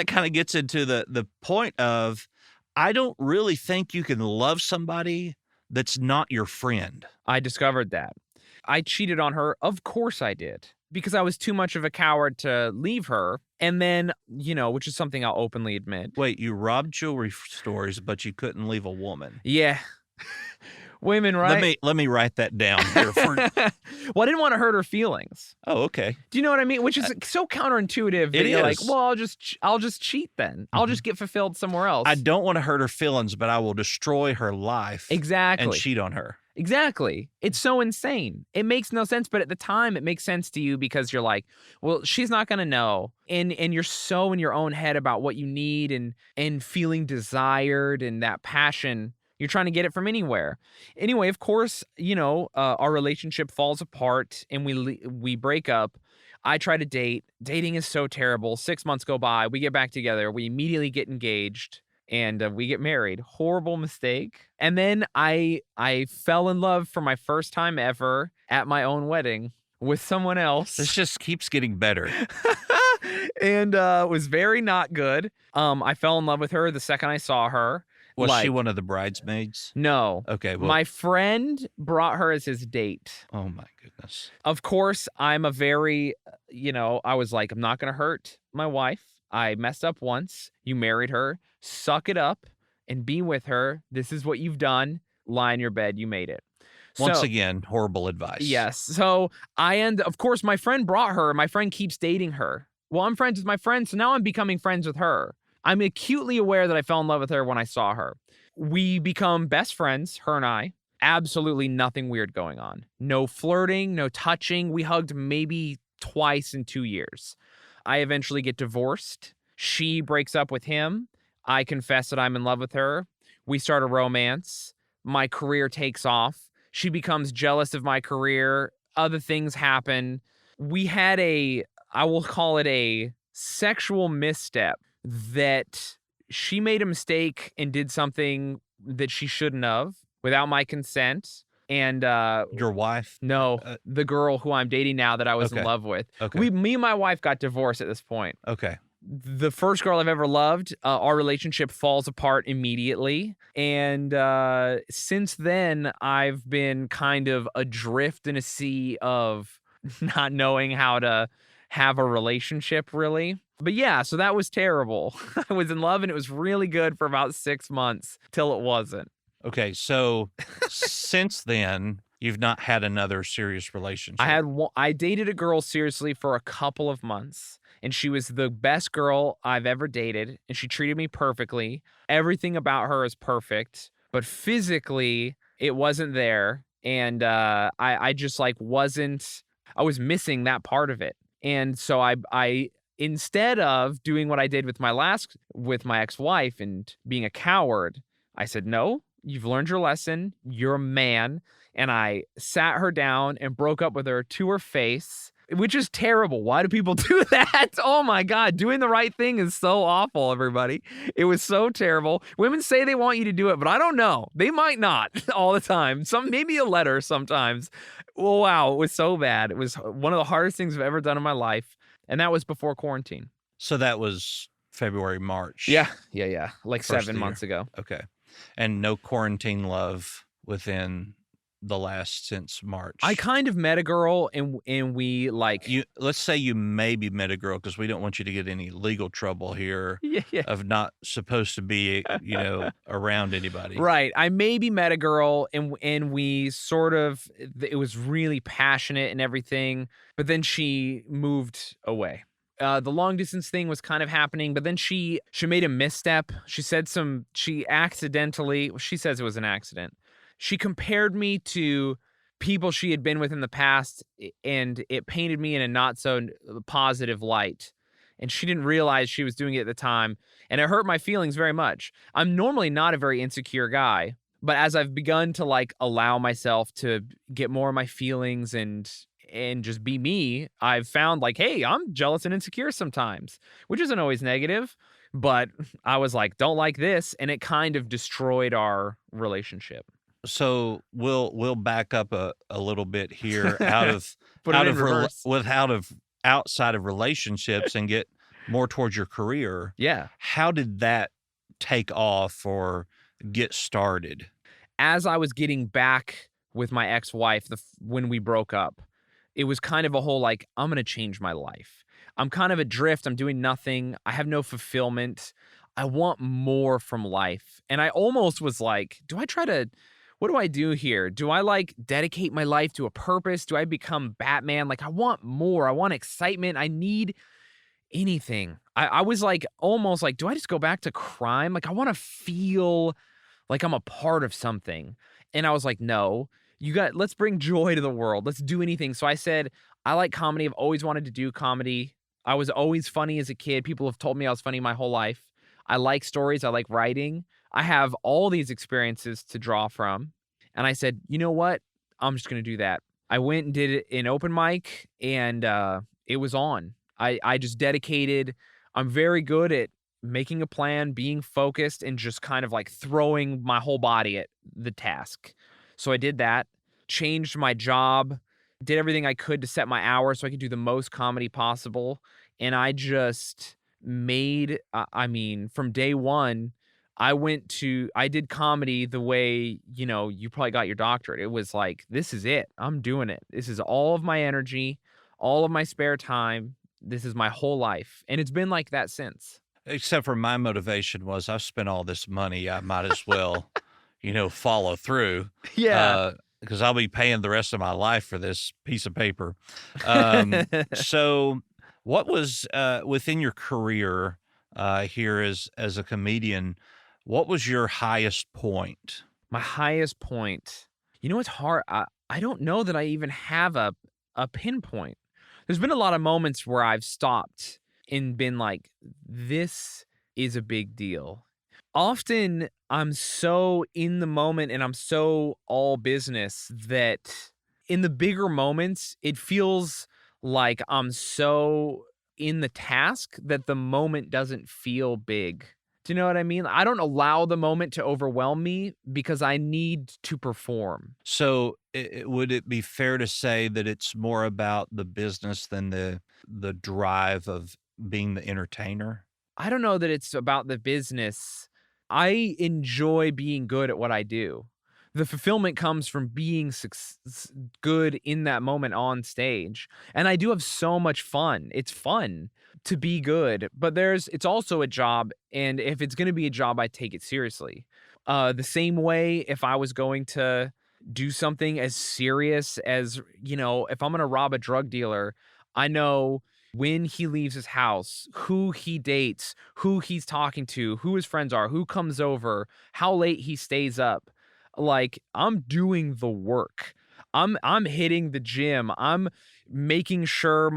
kind of gets into the point of, I don't really think you can love somebody that's not your friend. I discovered that. I cheated on her. Of course I did. Because I was too much of a coward to leave her. And then, which is something I'll openly admit. Wait, you robbed jewelry stores, but you couldn't leave a woman. Yeah. Women, right? Let me write that down here. Well, I didn't want to hurt her feelings. Oh, okay. Do you know what I mean? Which is so counterintuitive. It is. Like, well, I'll just cheat then. Mm-hmm. I'll just get fulfilled somewhere else. I don't want to hurt her feelings, but I will destroy her life. Exactly. And cheat on her. Exactly. It's so insane. It makes no sense, but at the time it makes sense to you because you're like, well, she's not going to know. And you're so in your own head about what you need and feeling desired and that passion. You're trying to get it from anywhere. Anyway, of course, our relationship falls apart and we break up. I try to date. Dating is so terrible. 6 months go by. We get back together. We immediately get engaged and we get married. Horrible mistake. And then I fell in love for my first time ever at my own wedding with someone else. This just keeps getting better. And was very not good. I fell in love with her the second I saw her. Was she one of the bridesmaids? No. Okay. Well, my friend brought her as his date. oh my goodness. Of course, I'm a very, I was like, I'm not going to hurt my wife. I messed up once. You married her. Suck it up and be with her. This is what you've done. Lie in your bed. You made it. Once again, horrible advice. Yes. So of course, my friend brought her. My friend keeps dating her. Well, I'm friends with my friend, so now I'm becoming friends with her. I'm acutely aware that I fell in love with her when I saw her. We become best friends, her and I. Absolutely nothing weird going on. No flirting, no touching. We hugged maybe twice in 2 years. I eventually get divorced. She breaks up with him. I confess that I'm in love with her. We start a romance. My career takes off. She becomes jealous of my career. Other things happen. We had I will call it a sexual misstep that she made a mistake and did something that she shouldn't have without my consent. And Your wife? no, the girl who I'm dating now that I was in Okay. love with. Okay. Me and my wife got divorced at this point. Okay. The first girl I've ever loved, our relationship falls apart immediately. And since then, I've been kind of adrift in a sea of not knowing how to have a relationship, really. But yeah, so that was terrible. I was in love and it was really good for about 6 months till it wasn't. Okay. So since then, you've not had another serious relationship. I dated a girl seriously for a couple of months, and she was the best girl I've ever dated, and she treated me perfectly. Everything about her is perfect, but physically it wasn't there, and I just wasn't. I was missing that part of it, and so I instead of doing what I did with my ex-wife and being a coward, I said, no, you've learned your lesson. You're a man. And I sat her down and broke up with her to her face, which is terrible. Why do people do that? Oh my God. Doing the right thing is so awful, everybody. It was so terrible. Women say they want you to do it, but I don't know. They might not all the time. Maybe a letter sometimes. Oh, wow. It was so bad. It was one of the hardest things I've ever done in my life. And that was before quarantine. So that was February, March. Yeah. Like First 7 months ago. Okay. And no quarantine love within the last since March. I kind of met a girl and we let's say you maybe met a girl, because we don't want you to get any legal trouble here yeah. of not supposed to be, around anybody. Right. I maybe met a girl and we sort of, it was really passionate and everything, but then she moved away. The long distance thing was kind of happening, but then she made a misstep. She said she accidentally, she says it was an accident. She compared me to people she had been with in the past, and it painted me in a not so positive light. And she didn't realize she was doing it at the time, and it hurt my feelings very much. I'm normally not a very insecure guy, but as I've begun to allow myself to get more of my feelings and just be me, I've found hey, I'm jealous and insecure sometimes, which isn't always negative, but I was like, don't like this, and it kind of destroyed our relationship. So we'll back up a little bit here Put it in reverse. outside of relationships and get more towards your career. Yeah. How did that take off or get started? As I was getting back with my ex-wife when we broke up, it was kind of a whole I'm going to change my life. I'm kind of adrift. I'm doing nothing. I have no fulfillment. I want more from life. And I almost was like, what do I do here? Do I dedicate my life to a purpose? Do I become Batman? I want more. I want excitement. I need anything. I was almost do I just go back to crime? I want to feel like I'm a part of something. And I was like, no, let's bring joy to the world. Let's do anything. So I said, I like comedy. I've always wanted to do comedy. I was always funny as a kid. People have told me I was funny my whole life. I like stories. I like writing. I have all these experiences to draw from. And I said, you know what? I'm just going to do that. I went and did an open mic, and it was on. I just dedicated. I'm very good at making a plan, being focused, and just kind of like throwing my whole body at the task. So I did that, changed my job, did everything I could to set my hours so I could do the most comedy possible. And I just made, I mean, from day one, I did comedy the way, you probably got your doctorate. It was like, this is it. I'm doing it. This is all of my energy, all of my spare time. This is my whole life. And it's been like that since. Except for my motivation was I've spent all this money, I might as well, follow through. Yeah. Because I'll be paying the rest of my life for this piece of paper. So what was within your career here as a comedian, what was your highest point? My highest point. It's hard. I don't know that I even have a pinpoint. There's been a lot of moments where I've stopped and been like, this is a big deal. Often I'm so in the moment and I'm so all business that in the bigger moments, it feels like I'm so in the task that the moment doesn't feel big. Do you know what I mean? I don't allow the moment to overwhelm me because I need to perform. So would it be fair to say that it's more about the business than the drive of being the entertainer? I don't know that it's about the business. I enjoy being good at what I do. The fulfillment comes from being good in that moment on stage. And I do have so much fun. It's fun to be good, but it's also a job. And if it's going to be a job, I take it seriously. The same way if I was going to do something as serious as, if I'm going to rob a drug dealer, I know when he leaves his house, who he dates, who he's talking to, who his friends are, who comes over, how late he stays up. Like, I'm doing the work. I'm hitting the gym. I'm making sure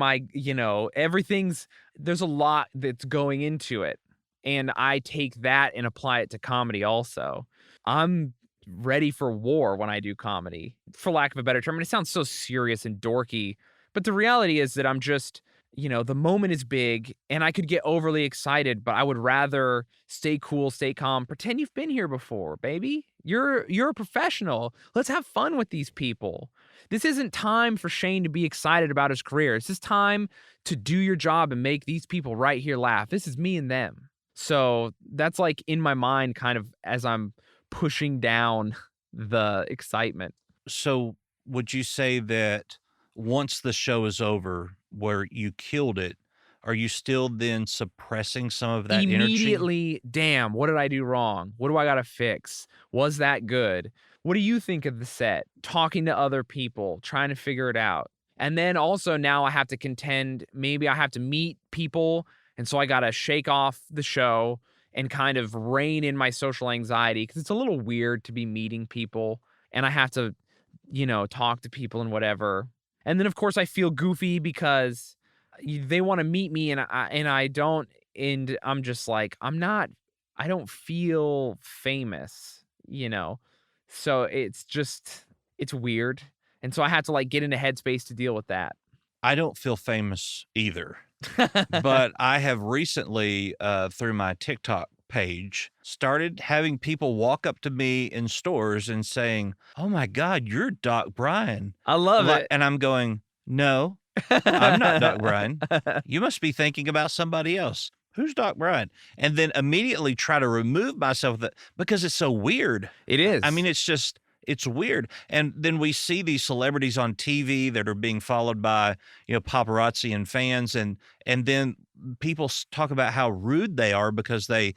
there's a lot that's going into it. And I take that and apply it to comedy also. I'm ready for war when I do comedy, for lack of a better term. And it sounds so serious and dorky, but the reality is that I'm just, the moment is big and I could get overly excited, but I would rather stay cool, stay calm, pretend you've been here before, baby. You're a professional. Let's have fun with these people. This isn't time for Shayne to be excited about his career. It's just time to do your job and make these people right here laugh. This is me and them. So that's like in my mind, kind of as I'm pushing down the excitement. So would you say that once the show is over, where you killed it, are you still then suppressing some of that energy? Immediately, damn, what did I do wrong? What do I got to fix? Was that good? What do you think of the set? Talking to other people, trying to figure it out. And then also now I have to contend, maybe I have to meet people. And so I got to shake off the show and kind of rein in my social anxiety because it's a little weird to be meeting people and I have to, talk to people and whatever. And then, of course, I feel goofy because they want to meet me and I don't. And I'm just like, I don't feel famous, So it's weird. And so I had to like get into headspace to deal with that. I don't feel famous either, but I have recently, through my TikTok page, started having people walk up to me in stores and saying, "Oh my God, you're Doc Brian." I love it. And I'm going, "No, I'm not Doc Brian. You must be thinking about somebody else. Who's Doc Brian?" And then immediately try to remove myself that because it's so weird. It is. I mean, it's weird. And then we see these celebrities on TV that are being followed by, paparazzi and fans. And then people talk about how rude they are because they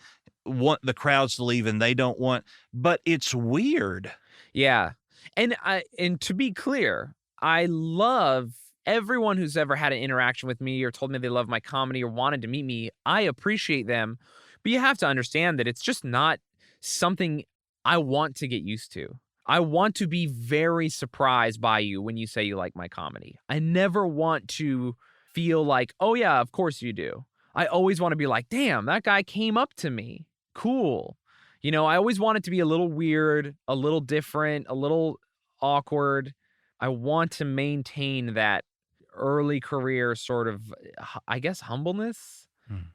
want the crowds to leave and they don't want, but it's weird. Yeah. And to be clear, I love everyone who's ever had an interaction with me or told me they love my comedy or wanted to meet me. I appreciate them, but you have to understand that it's just not something I want to get used to. I want to be very surprised by you when you say you like my comedy. I never want to feel like, oh yeah, of course you do. I always want to be like, damn, that guy came up to me. Cool. I always want it to be a little weird, a little different, a little awkward. I want to maintain that early career sort of, I guess, humbleness. Hmm.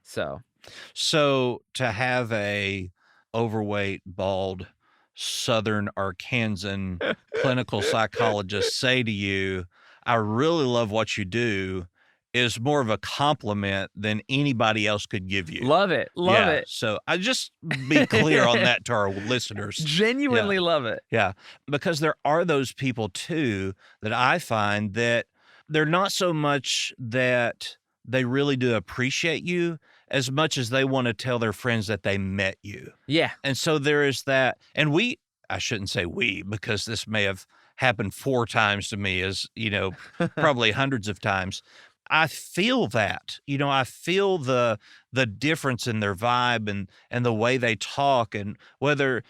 So, to have a overweight, bald, Southern Arkansan clinical psychologist say to you, "I really love what you do," is more of a compliment than anybody else could give you. love it. Love Yeah. it. So I just be clear on that to our listeners. Genuinely love it. Yeah. Because there are those people too that I find that they're not so much that they really do appreciate you as much as they want to tell their friends that they met you. Yeah. And so there is that. And I shouldn't say we, because this may have happened 4 times to me, as probably hundreds of times. I feel that, I feel the difference in their vibe and the way they talk, and whether,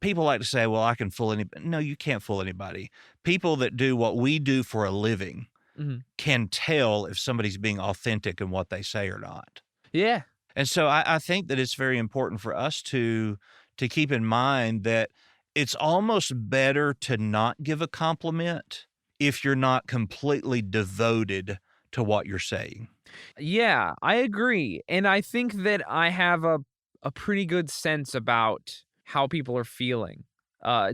people like to say, well, I can fool anybody. No, you can't fool anybody. People that do what we do for a living Mhm. can tell if somebody's being authentic in what they say or not. Yeah. And so I think that it's very important for us to keep in mind that it's almost better to not give a compliment if you're not completely devoted to what you're saying. Yeah, I agree. And I think that I have a pretty good sense about how people are feeling,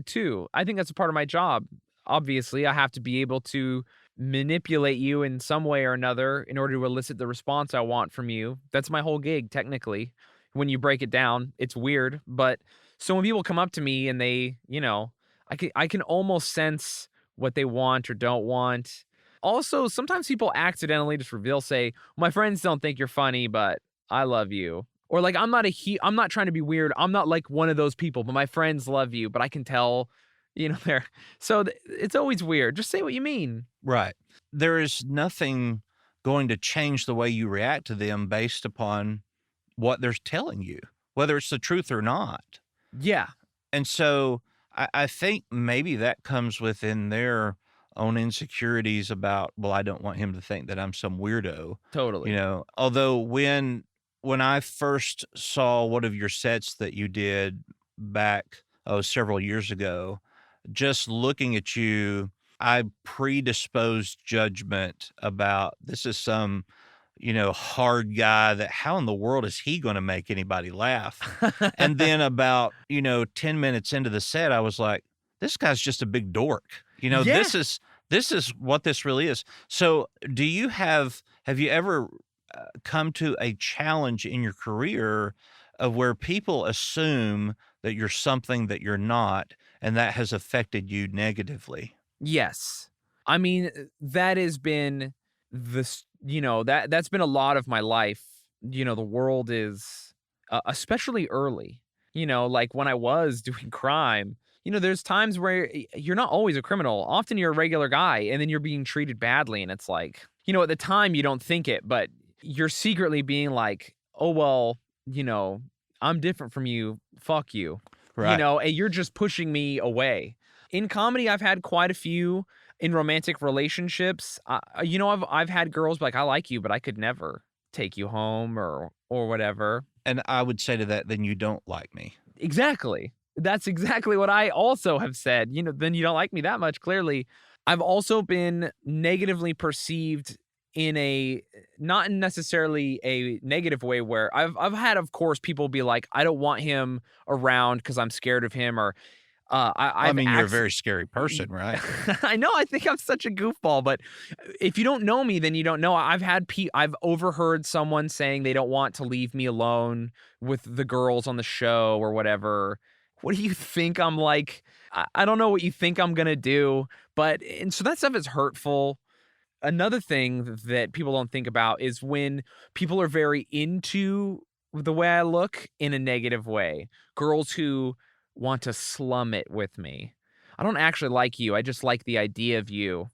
too. I think that's a part of my job. Obviously, I have to be able to manipulate you in some way or another in order to elicit the response I want from you. That's my whole gig, technically. When you break it down, it's weird. But so when people come up to me and they, I can almost sense what they want or don't want. Also, sometimes people accidentally just say, my friends don't think you're funny, but I love you. Or like, I'm not trying to be weird. I'm not like one of those people, but my friends love you, but I can tell, they're, it's always weird. Just say what you mean. Right. There is nothing going to change the way you react to them based upon what they're telling you, whether it's the truth or not. Yeah. And so I think maybe that comes within their own insecurities about, well, I don't want him to think that I'm some weirdo. Totally. Although when I first saw one of your sets that you did back, several years ago, just looking at you, I predisposed judgment about this is some, hard guy that how in the world is he going to make anybody laugh? And then about, 10 minutes into the set, I was like, this guy's just a big dork. Yeah. This is what this really is. So have you ever come to a challenge in your career of where people assume that you're something that you're not, and that has affected you negatively? Yes. I mean, that has been that's been a lot of my life. The world is, especially early, like when I was doing crime, there's times where you're not always a criminal. Often you're a regular guy and then you're being treated badly. And it's like, at the time you don't think it, but you're secretly being like, oh, well, I'm different from you. Fuck you. Right. And you're just pushing me away. In comedy, I've had quite a few. In romantic relationships, I've had girls be like, I like you, but I could never take you home or whatever. And I would say to that, then you don't like me. Exactly. That's exactly what I also have said. Then you don't like me that much, clearly. I've also been negatively perceived in a not necessarily a negative way, where I've had, of course, people be like, I don't want him around because I'm scared of him, or you're a very scary person, right? I know. I think I'm such a goofball, but if you don't know me, then you don't know. I've overheard someone saying they don't want to leave me alone with the girls on the show or whatever. What do you think I'm like? I don't know what you think I'm gonna do, and so that stuff is hurtful. Another thing that people don't think about is when people are very into the way I look in a negative way. Girls who want to slum it with me. I don't actually like you. I just like the idea of you,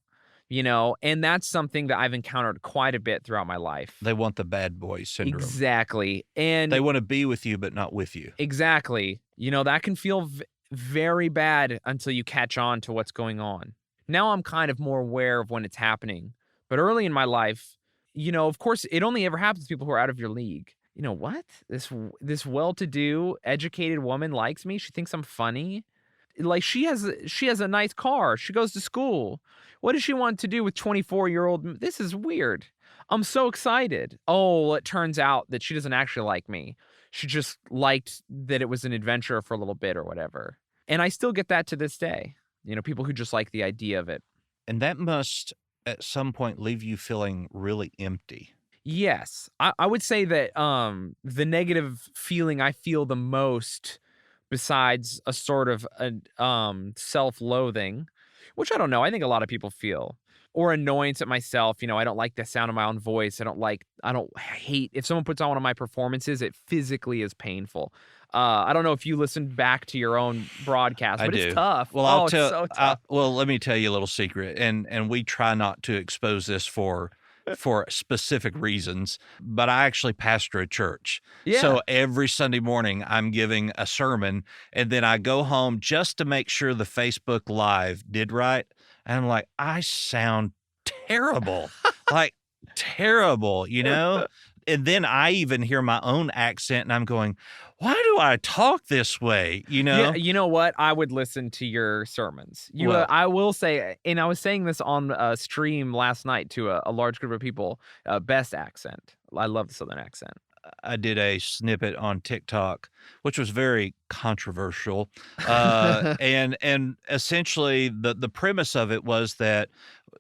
and that's something that I've encountered quite a bit throughout my life. They want the bad boy syndrome. Exactly. And they want to be with you, but not with you. Exactly. That can feel very bad until you catch on to what's going on. Now I'm kind of more aware of when it's happening. But early in my life, of course, it only ever happens to people who are out of your league. What? This well-to-do, educated woman likes me. She thinks I'm funny. Like she has a nice car. She goes to school. What does she want to do with 24-year-old? This is weird. I'm so excited. Oh, it turns out that she doesn't actually like me. She just liked that it was an adventure for a little bit or whatever. And I still get that to this day. People who just like the idea of it. And that must at some point leave you feeling really empty. Yes. I would say that the negative feeling I feel the most, besides a sort of self-loathing, which I don't know, I think a lot of people feel, or annoyance at myself. I don't like the sound of my own voice. I hate if someone puts on one of my performances, it physically is painful. I don't know if you listened back to your own broadcast, but it's tough. Well, it's so tough. Well, let me tell you a little secret, and we try not to expose this for specific reasons, but I actually pastor a church. Yeah. So every Sunday morning I'm giving a sermon, and then I go home just to make sure the Facebook Live did right. And I'm like, I sound terrible, like terrible, And then I even hear my own accent and I'm going, why do I talk this way? Yeah, you know what? I would listen to your sermons. I will say, and I was saying this on a stream last night to a large group of people, best accent. I love the Southern accent. I did a snippet on TikTok, which was very controversial. And essentially the premise of it was that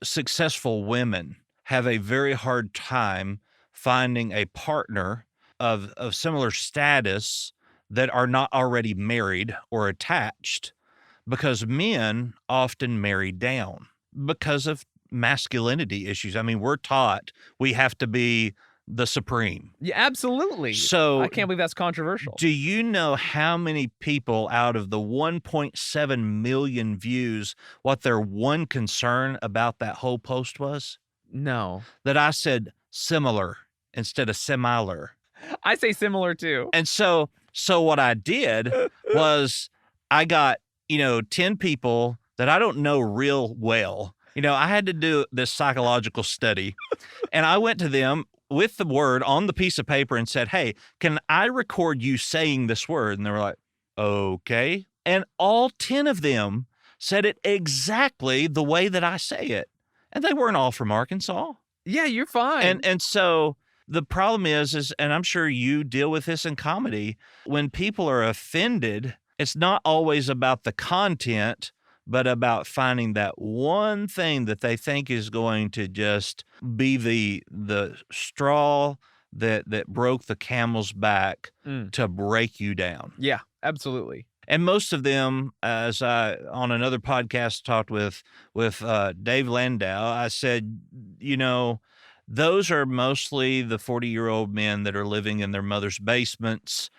successful women have a very hard time finding a partner of similar status that are not already married or attached, because men often marry down because of masculinity issues. I mean, we're taught we have to be the supreme. Yeah, absolutely. So I can't believe that's controversial. Do you know how many people out of the 1.7 million views, what their one concern about that whole post was? No. That I said similar instead of similar. I say similar too. And so what I did was I got, 10 people that I don't know real well. I had to do this psychological study, and I went to them with the word on the piece of paper and said, hey, can I record you saying this word? And they were like, okay. And all 10 of them said it exactly the way that I say it. And they weren't all from Arkansas. Yeah, you're fine. And so the problem is, and I'm sure you deal with this in comedy, when people are offended, it's not always about the content, but about finding that one thing that they think is going to just be the straw that broke the camel's back to break you down. Yeah, absolutely. And most of them, as I on another podcast talked with Dave Landau, I said, those are mostly the 40-year-old men that are living in their mother's basements,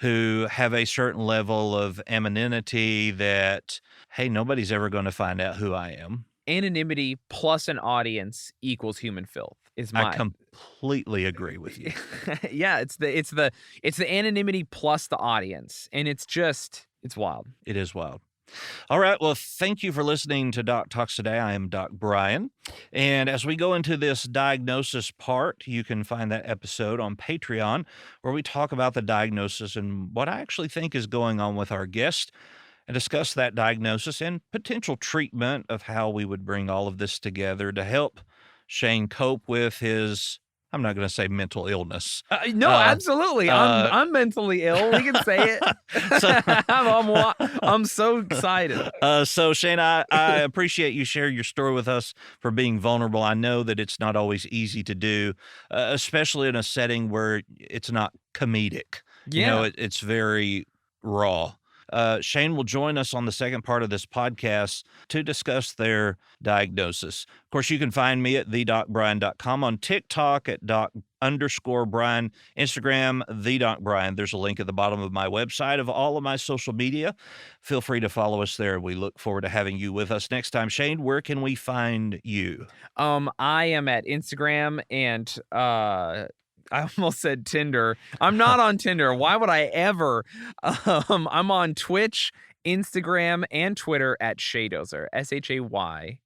who have a certain level of anonymity that, hey, nobody's ever going to find out who I am. Anonymity plus an audience equals human filth. I completely agree with you. Yeah, it's the anonymity plus the audience, and it's wild. It is wild. All right. Well, thank you for listening to Doc Talks today. I am Doc Brian. And as we go into this diagnosis part, you can find that episode on Patreon, where we talk about the diagnosis and what I actually think is going on with our guest, and discuss that diagnosis and potential treatment of how we would bring all of this together to help Shayne cope with his, I'm not going to say mental illness. No, absolutely. I'm mentally ill. We can say it. So, I'm so excited. So Shayne, I appreciate you sharing your story with us, for being vulnerable. I know that it's not always easy to do, especially in a setting where it's not comedic. Yeah. It's very raw. Shayne will join us on the second part of this podcast to discuss their diagnosis. Of course, you can find me at thedocbrian.com, on TikTok at doc_Brian, Instagram, thedocbrian. There's a link at the bottom of my website of all of my social media. Feel free to follow us there. We look forward to having you with us next time. Shayne, where can we find you? I am at Instagram and I almost said Tinder. I'm not on Tinder. Why would I ever? I'm on Twitch Instagram and Twitter at Shaydozer, SHAYDOZER.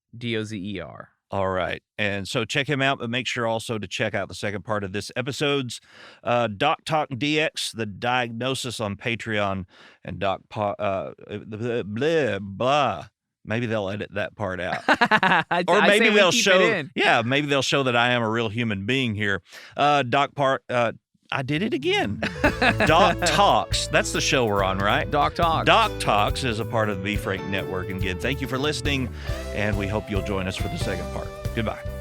All right. And so check him out, but make sure also to check out the second part of this episode's Doc Talk DX, the diagnosis on Patreon, and blah, blah. Maybe they'll edit that part out. Or maybe they'll show, maybe they'll show that I am a real human being here. I did it again. Doc Talks. That's the show we're on, right? Doc Talks. Doc Talks is a part of the Beef Rank Network. And again, thank you for listening, and we hope you'll join us for the second part. Goodbye.